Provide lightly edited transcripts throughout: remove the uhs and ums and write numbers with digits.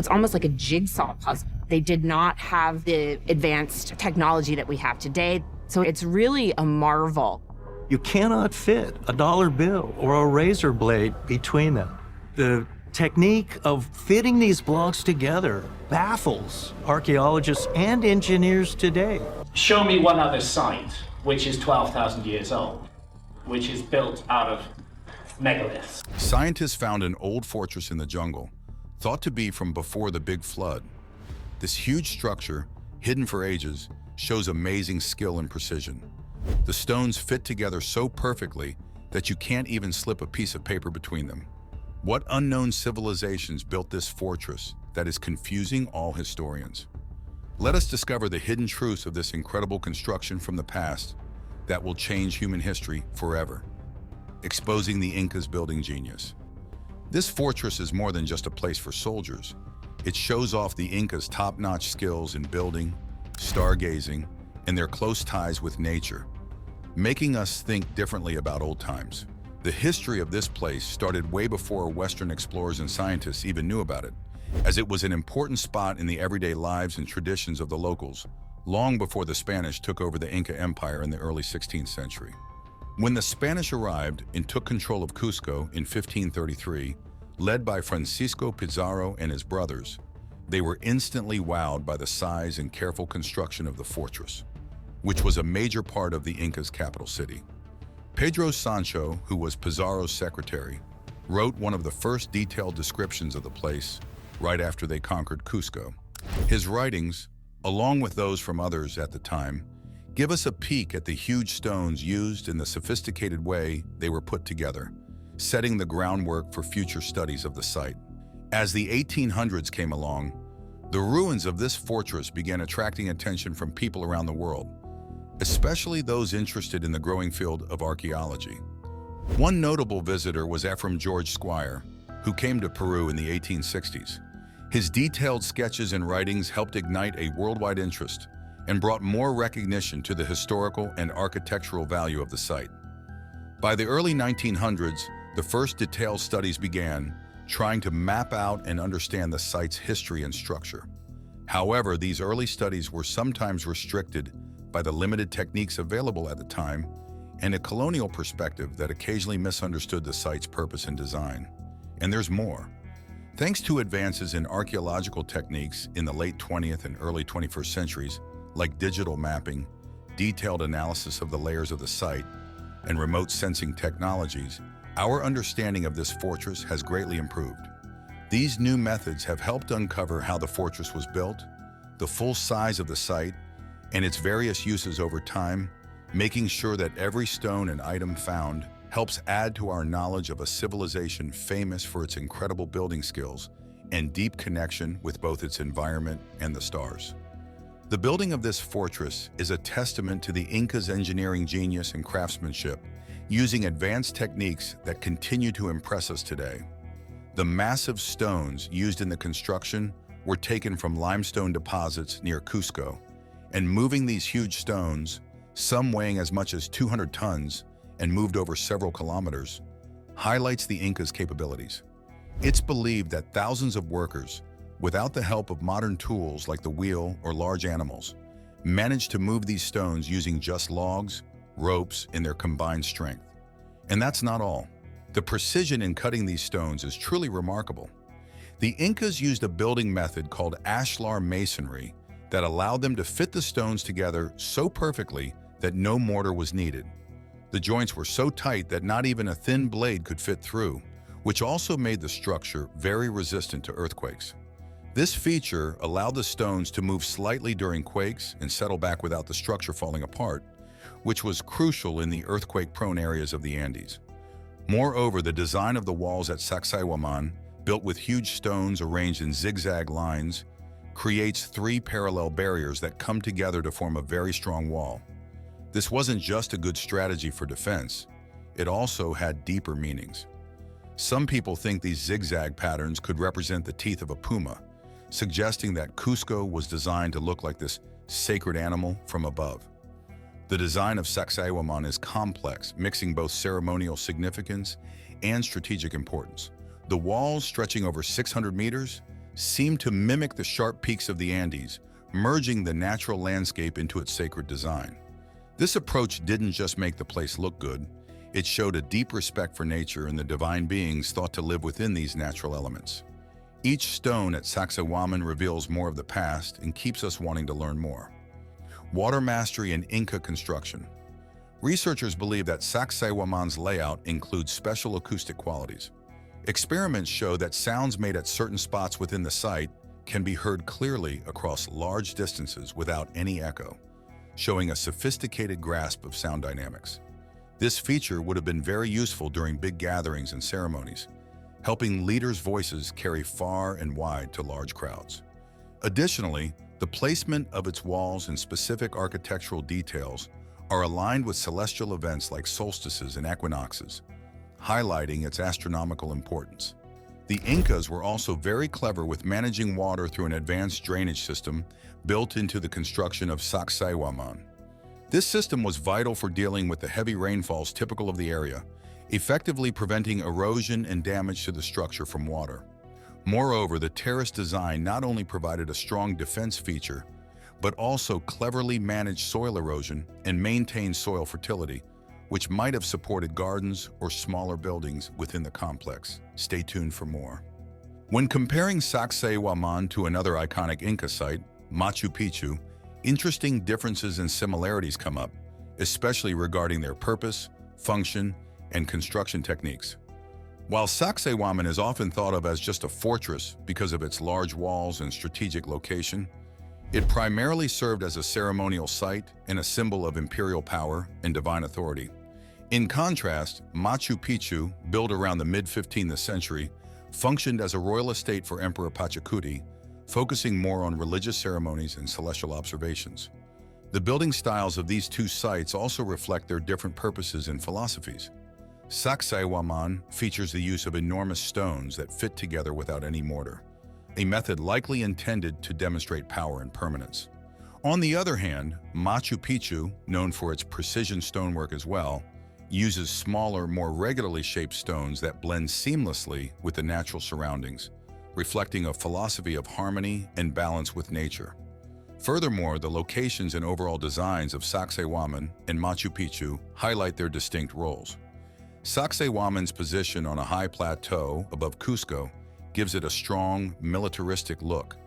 It's almost like a jigsaw puzzle. They did not have the advanced technology that we have today. So it's really a marvel. You cannot fit a dollar bill or a razor blade between them. The technique of fitting these blocks together baffles archaeologists and engineers today. Show me one other site which is 12,000 years old, which is built out of megaliths. Scientists found an old fortress in the jungle, thought to be from before the Big Flood. This huge structure, hidden for ages, shows amazing skill and precision. The stones fit together so perfectly that you can't even slip a piece of paper between them. What unknown civilizations built this fortress that is confusing all historians? Let us discover the hidden truths of this incredible construction from the past that will change human history forever. Exposing the Incas' building genius. This fortress is more than just a place for soldiers. It shows off the Incas' top-notch skills in building, stargazing, and their close ties with nature, making us think differently about old times. The history of this place started way before Western explorers and scientists even knew about it, as it was an important spot in the everyday lives and traditions of the locals, long before the Spanish took over the Inca Empire in the early 16th century. When the Spanish arrived and took control of Cusco in 1533, led by Francisco Pizarro and his brothers, they were instantly wowed by the size and careful construction of the fortress, which was a major part of the Incas' capital city. Pedro Sancho, who was Pizarro's secretary, wrote one of the first detailed descriptions of the place right after they conquered Cusco. His writings, along with those from others at the time, give us a peek at the huge stones used in the sophisticated way they were put together, setting the groundwork for future studies of the site. As the 1800s came along, the ruins of this fortress began attracting attention from people around the world, especially those interested in the growing field of archaeology. One notable visitor was Ephraim George Squire, who came to Peru in the 1860s. His detailed sketches and writings helped ignite a worldwide interest and brought more recognition to the historical and architectural value of the site. By the early 1900s, the first detailed studies began, trying to map out and understand the site's history and structure. However, these early studies were sometimes restricted by the limited techniques available at the time and a colonial perspective that occasionally misunderstood the site's purpose and design. And there's more. Thanks to advances in archaeological techniques in the late 20th and early 21st centuries, like digital mapping, detailed analysis of the layers of the site, and remote sensing technologies, our understanding of this fortress has greatly improved. These new methods have helped uncover how the fortress was built, the full size of the site, and its various uses over time, making sure that every stone and item found helps add to our knowledge of a civilization famous for its incredible building skills and deep connection with both its environment and the stars. The building of this fortress is a testament to the Incas' engineering genius and craftsmanship, using advanced techniques that continue to impress us today. The massive stones used in the construction were taken from limestone deposits near Cusco, and moving these huge stones, some weighing as much as 200 tons and moved over several kilometers, highlights the Incas' capabilities. It's believed that thousands of workers, without the help of modern tools like the wheel or large animals, managed to move these stones using just logs, ropes, and their combined strength. And that's not all. The precision in cutting these stones is truly remarkable. The Incas used a building method called ashlar masonry that allowed them to fit the stones together so perfectly that no mortar was needed. The joints were so tight that not even a thin blade could fit through, which also made the structure very resistant to earthquakes. This feature allowed the stones to move slightly during quakes and settle back without the structure falling apart, which was crucial in the earthquake-prone areas of the Andes. Moreover, the design of the walls at Saqsaywaman, built with huge stones arranged in zigzag lines, creates three parallel barriers that come together to form a very strong wall. This wasn't just a good strategy for defense, it also had deeper meanings. Some people think these zigzag patterns could represent the teeth of a puma, suggesting that Cusco was designed to look like this sacred animal from above. The design of Saqsaywaman is complex, mixing both ceremonial significance and strategic importance. The walls, stretching over 600 meters, seemed to mimic the sharp peaks of the Andes, merging the natural landscape into its sacred design. This approach didn't just make the place look good, it showed a deep respect for nature and the divine beings thought to live within these natural elements. Each stone at Saqsaywaman reveals more of the past and keeps us wanting to learn more. Water mastery and Inca construction. Researchers believe that Saqsaywaman's layout includes special acoustic qualities. Experiments show that sounds made at certain spots within the site can be heard clearly across large distances without any echo, showing a sophisticated grasp of sound dynamics. This feature would have been very useful during big gatherings and ceremonies, helping leaders' voices carry far and wide to large crowds. Additionally, the placement of its walls and specific architectural details are aligned with celestial events like solstices and equinoxes, highlighting its astronomical importance. The Incas were also very clever with managing water through an advanced drainage system built into the construction of Saqsaywaman. This system was vital for dealing with the heavy rainfalls typical of the area, effectively preventing erosion and damage to the structure from water. Moreover, the terrace design not only provided a strong defense feature, but also cleverly managed soil erosion and maintained soil fertility, which might have supported gardens or smaller buildings within the complex. Stay tuned for more. When comparing Saqsaywaman to another iconic Inca site, Machu Picchu, interesting differences and similarities come up, especially regarding their purpose, function, and construction techniques. While Saqsaywaman is often thought of as just a fortress because of its large walls and strategic location, it primarily served as a ceremonial site and a symbol of imperial power and divine authority. In contrast, Machu Picchu, built around the mid-15th century, functioned as a royal estate for Emperor Pachacuti, focusing more on religious ceremonies and celestial observations. The building styles of these two sites also reflect their different purposes and philosophies. Saqsaywaman features the use of enormous stones that fit together without any mortar, a method likely intended to demonstrate power and permanence. On the other hand, Machu Picchu, known for its precision stonework as well, uses smaller, more regularly shaped stones that blend seamlessly with the natural surroundings, reflecting a philosophy of harmony and balance with nature. Furthermore, the locations and overall designs of Saqsaywaman and Machu Picchu highlight their distinct roles. Saqsaywaman's position on a high plateau above Cusco gives it a strong, militaristic look,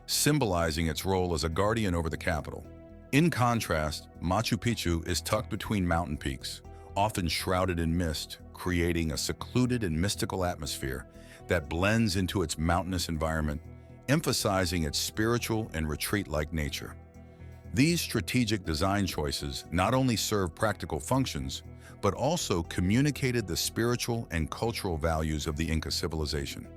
symbolizing its role as a guardian over the capital. In contrast, Machu Picchu is tucked between mountain peaks, often shrouded in mist, creating a secluded and mystical atmosphere that blends into its mountainous environment, emphasizing its spiritual and retreat-like nature. These strategic design choices not only serve practical functions, but also communicated the spiritual and cultural values of the Inca civilization.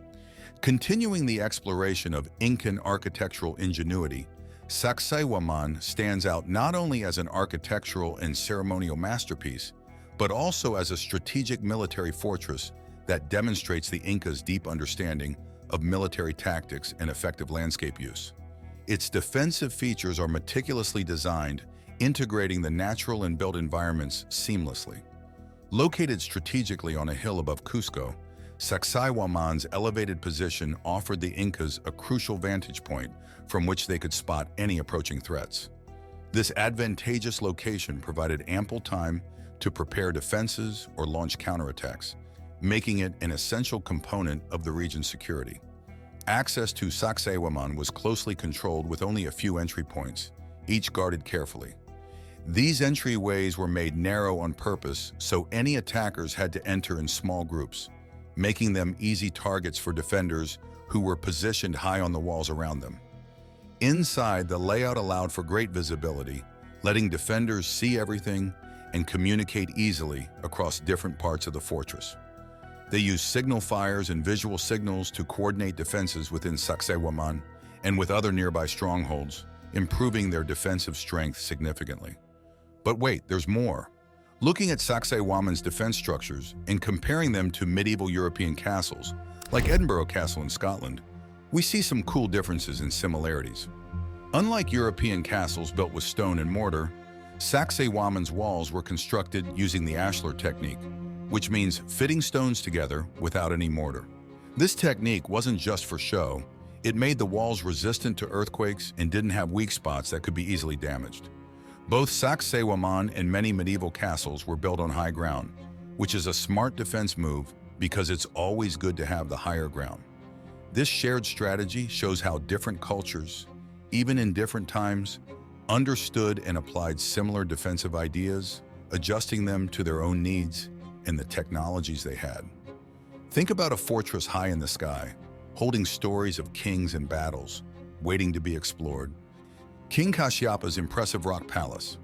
Continuing the exploration of Incan architectural ingenuity, Saqsaywaman stands out not only as an architectural and ceremonial masterpiece, but also as a strategic military fortress that demonstrates the Incas' deep understanding of military tactics and effective landscape use. Its defensive features are meticulously designed, integrating the natural and built environments seamlessly. Located strategically on a hill above Cusco, Saqsaywaman's elevated position offered the Incas a crucial vantage point from which they could spot any approaching threats. This advantageous location provided ample time to prepare defenses or launch counterattacks, making it an essential component of the region's security. Access to Saqsaywaman was closely controlled with only a few entry points, each guarded carefully. These entryways were made narrow on purpose, so any attackers had to enter in small groups, making them easy targets for defenders who were positioned high on the walls around them. Inside, the layout allowed for great visibility, letting defenders see everything and communicate easily across different parts of the fortress. They used signal fires and visual signals to coordinate defenses within Saqsaywaman and with other nearby strongholds, improving their defensive strength significantly. But wait, there's more. Looking at Saqsaywaman's defense structures and comparing them to medieval European castles, like Edinburgh Castle in Scotland, we see some cool differences and similarities. Unlike European castles built with stone and mortar, Saqsaywaman's walls were constructed using the ashlar technique, which means fitting stones together without any mortar. This technique wasn't just for show, It made the walls resistant to earthquakes and didn't have weak spots that could be easily damaged. Both Saqsaywaman and many medieval castles were built on high ground, which is a smart defense move because it's always good to have the higher ground. This shared strategy shows how different cultures, even in different times, understood and applied similar defensive ideas, adjusting them to their own needs and the technologies they had. Think about a fortress high in the sky, holding stories of kings and battles, waiting to be explored. King Kashyapa's impressive rock palace.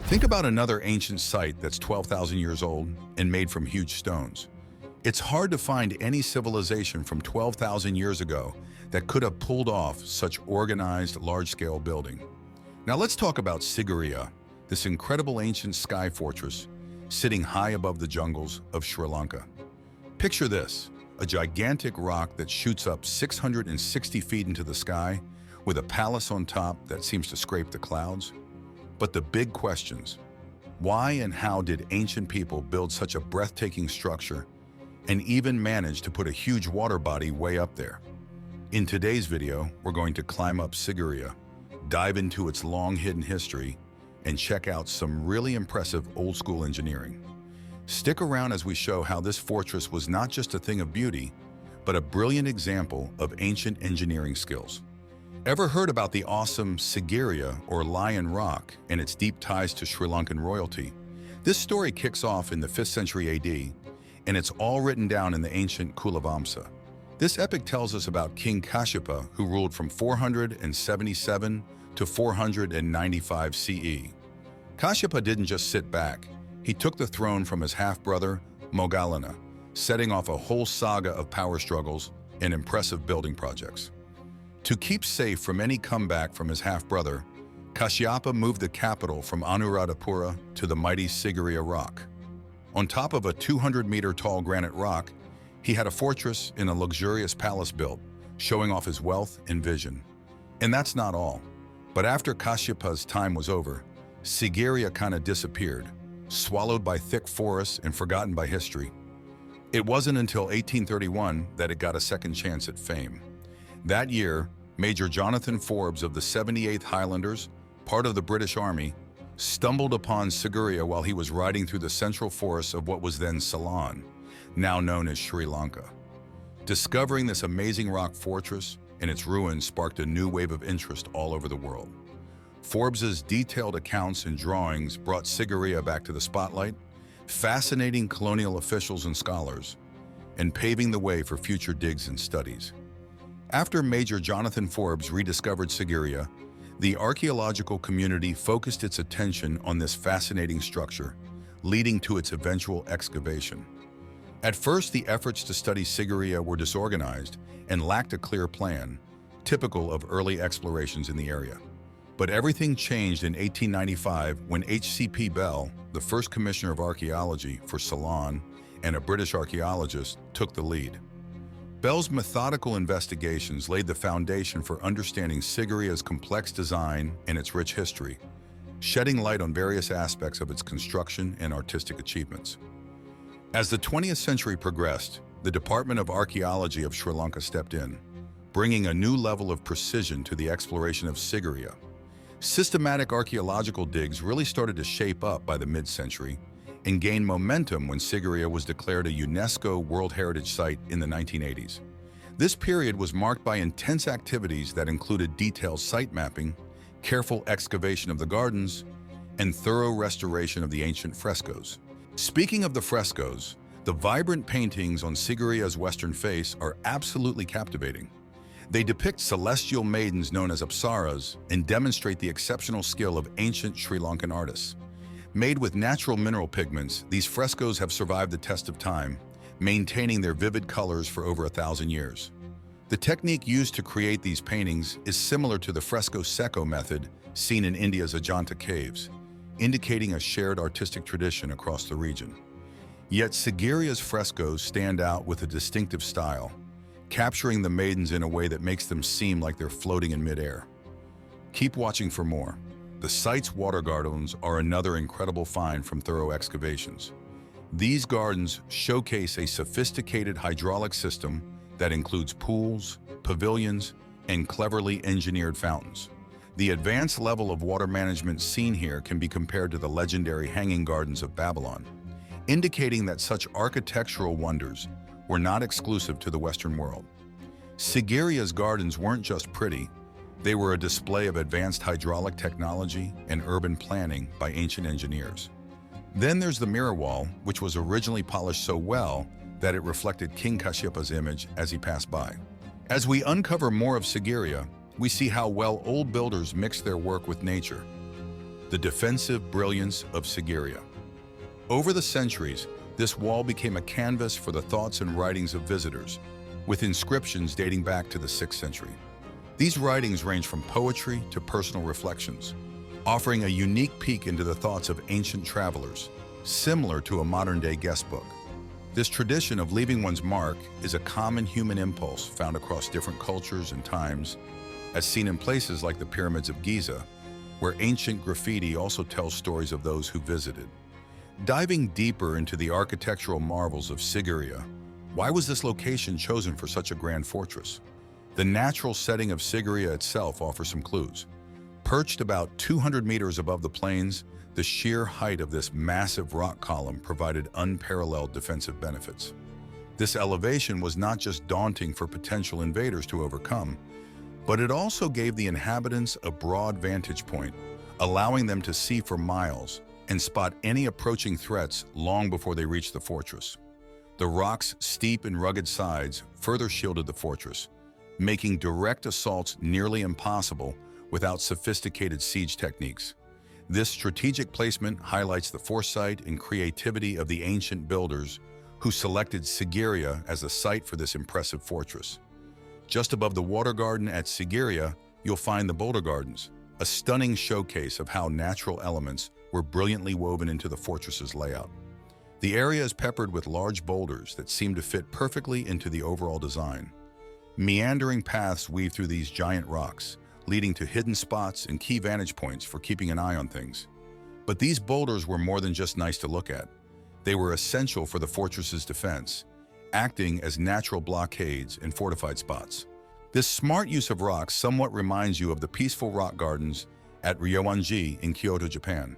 Think about another ancient site that's 12,000 years old and made from huge stones. It's hard to find any civilization from 12,000 years ago that could have pulled off such organized, large-scale building. Now let's talk about Sigiriya, this incredible ancient sky fortress sitting high above the jungles of Sri Lanka. Picture this, a gigantic rock that shoots up 660 feet into the sky with a palace on top that seems to scrape the clouds. But the big questions, why and how did ancient people build such a breathtaking structure and even manage to put a huge water body way up there? In today's video, we're going to climb up Sigiriya, dive into its long hidden history, and check out some really impressive old school engineering. Stick around as we show how this fortress was not just a thing of beauty, but a brilliant example of ancient engineering skills. Ever heard about the awesome Sigiriya or Lion Rock and its deep ties to Sri Lankan royalty? This story kicks off in the 5th century AD, and it's all written down in the ancient Kulavamsa. This epic tells us about King Kashyapa, who ruled from 477 to 495 CE. Kashyapa didn't just sit back. He took the throne from his half-brother, Moggallana, setting off a whole saga of power struggles and impressive building projects. To keep safe from any comeback from his half-brother, Kashyapa moved the capital from Anuradhapura to the mighty Sigiriya Rock. On top of a 200-meter-tall granite rock, he had a fortress and a luxurious palace built, showing off his wealth and vision. And that's not all. But after Kashyapa's time was over, Sigiriya kind of disappeared, swallowed by thick forests and forgotten by history. It wasn't until 1831 that it got a second chance at fame. That year, Major Jonathan Forbes of the 78th Highlanders, part of the British Army, stumbled upon Sigiriya while he was riding through the central forests of what was then Ceylon, now known as Sri Lanka. Discovering this amazing rock fortress and its ruins sparked a new wave of interest all over the world. Forbes's detailed accounts and drawings brought Sigiriya back to the spotlight, fascinating colonial officials and scholars, and paving the way for future digs and studies. After Major Jonathan Forbes rediscovered Sigiriya, the archaeological community focused its attention on this fascinating structure, leading to its eventual excavation. At first, the efforts to study Sigiriya were disorganized and lacked a clear plan, typical of early explorations in the area. But everything changed in 1895 when H.C.P. Bell, the first commissioner of archaeology for Ceylon and a British archaeologist, took the lead. Bell's methodical investigations laid the foundation for understanding Sigiriya's complex design and its rich history, shedding light on various aspects of its construction and artistic achievements. As the 20th century progressed, the Department of Archaeology of Sri Lanka stepped in, bringing a new level of precision to the exploration of Sigiriya. Systematic archaeological digs really started to shape up by the mid-century and gained momentum when Sigiriya was declared a UNESCO World Heritage Site in the 1980s. This period was marked by intense activities that included detailed site mapping, careful excavation of the gardens, and thorough restoration of the ancient frescoes. Speaking of the frescoes, the vibrant paintings on Sigiriya's western face are absolutely captivating. They depict celestial maidens known as apsaras and demonstrate the exceptional skill of ancient Sri Lankan artists. Made with natural mineral pigments, these frescoes have survived the test of time, maintaining their vivid colors for over 1,000 years. The technique used to create these paintings is similar to the fresco secco method seen in India's Ajanta caves, indicating a shared artistic tradition across the region. Yet Sigiriya's frescoes stand out with a distinctive style, capturing the maidens in a way that makes them seem like they're floating in midair. Keep watching for more. The site's water gardens are another incredible find from thorough excavations. These gardens showcase a sophisticated hydraulic system that includes pools, pavilions, and cleverly engineered fountains. The advanced level of water management seen here can be compared to the legendary Hanging Gardens of Babylon, indicating that such architectural wonders were not exclusive to the Western world. Sigiriya's gardens weren't just pretty, they were a display of advanced hydraulic technology and urban planning by ancient engineers. Then there's the mirror wall, which was originally polished so well that it reflected King Kasyapa's image as he passed by. As we uncover more of Sigiriya, we see how well old builders mixed their work with nature. The defensive brilliance of Sigiriya. Over the centuries, this wall became a canvas for the thoughts and writings of visitors, with inscriptions dating back to the 6th century. These writings range from poetry to personal reflections, offering a unique peek into the thoughts of ancient travelers, similar to a modern-day guest book. This tradition of leaving one's mark is a common human impulse found across different cultures and times, as seen in places like the pyramids of Giza, where ancient graffiti also tells stories of those who visited. Diving deeper into the architectural marvels of Sigiriya, why was this location chosen for such a grand fortress? The natural setting of Sigiriya itself offers some clues. Perched about 200 meters above the plains, the sheer height of this massive rock column provided unparalleled defensive benefits. This elevation was not just daunting for potential invaders to overcome, but it also gave the inhabitants a broad vantage point, allowing them to see for miles and spot any approaching threats long before they reached the fortress. The rock's steep and rugged sides further shielded the fortress, making direct assaults nearly impossible without sophisticated siege techniques. This strategic placement highlights the foresight and creativity of the ancient builders who selected Sigiriya as the site for this impressive fortress. Just above the water garden at Sigiriya, you'll find the Boulder Gardens, a stunning showcase of how natural elements were brilliantly woven into the fortress's layout. The area is peppered with large boulders that seem to fit perfectly into the overall design. Meandering paths weave through these giant rocks, leading to hidden spots and key vantage points for keeping an eye on things. But these boulders were more than just nice to look at. They were essential for the fortress's defense, acting as natural blockades and fortified spots. This smart use of rocks somewhat reminds you of the peaceful rock gardens at Ryoanji in Kyoto, Japan.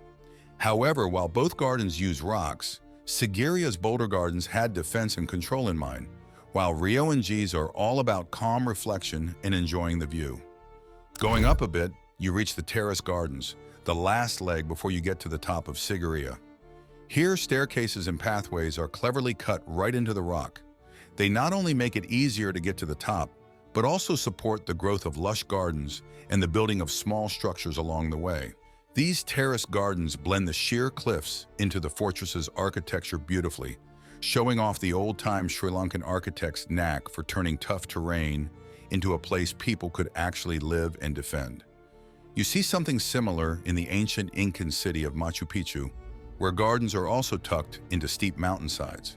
However, while both gardens use rocks, Sigiriya's Boulder Gardens had defense and control in mind, while Ryoanji's are all about calm reflection and enjoying the view. Going up a bit, you reach the terrace gardens, the last leg before you get to the top of Sigiriya. Here, staircases and pathways are cleverly cut right into the rock. They not only make it easier to get to the top, but also support the growth of lush gardens and the building of small structures along the way. These terrace gardens blend the sheer cliffs into the fortress's architecture beautifully, showing off the old-time Sri Lankan architect's knack for turning tough terrain into a place people could actually live and defend. You see something similar in the ancient Incan city of Machu Picchu, where gardens are also tucked into steep mountainsides.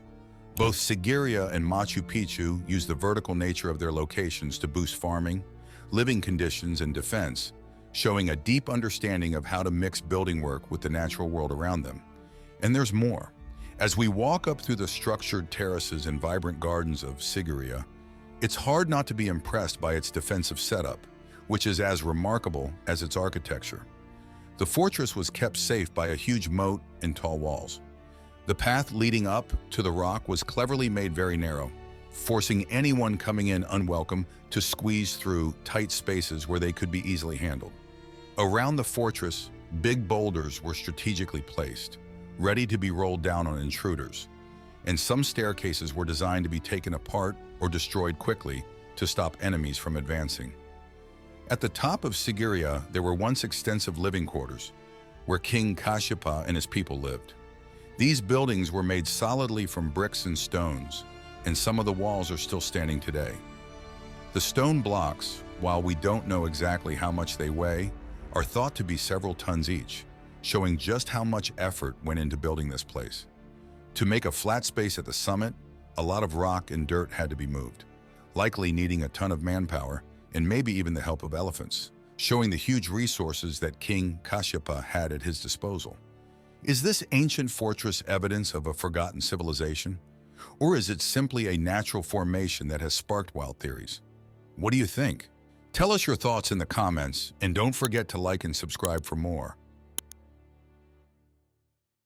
Both Sigiriya and Machu Picchu use the vertical nature of their locations to boost farming, living conditions, and defense, showing a deep understanding of how to mix building work with the natural world around them. And there's more. As we walk up through the structured terraces and vibrant gardens of Sigiriya, it's hard not to be impressed by its defensive setup, which is as remarkable as its architecture. The fortress was kept safe by a huge moat and tall walls. The path leading up to the rock was cleverly made very narrow, forcing anyone coming in unwelcome to squeeze through tight spaces where they could be easily handled. Around the fortress, big boulders were strategically placed, ready to be rolled down on intruders, and some staircases were designed to be taken apart or destroyed quickly to stop enemies from advancing. At the top of Sigiriya, there were once extensive living quarters, where King Kasyapa and his people lived. These buildings were made solidly from bricks and stones, and some of the walls are still standing today. The stone blocks, while we don't know exactly how much they weigh, are thought to be several tons each, showing just how much effort went into building this place. To make a flat space at the summit, a lot of rock and dirt had to be moved, likely needing a ton of manpower and maybe even the help of elephants, showing the huge resources that King Kasyapa had at his disposal. Is this ancient fortress evidence of a forgotten civilization? Or is it simply a natural formation that has sparked wild theories? What do you think? Tell us your thoughts in the comments, and don't forget to like and subscribe for more.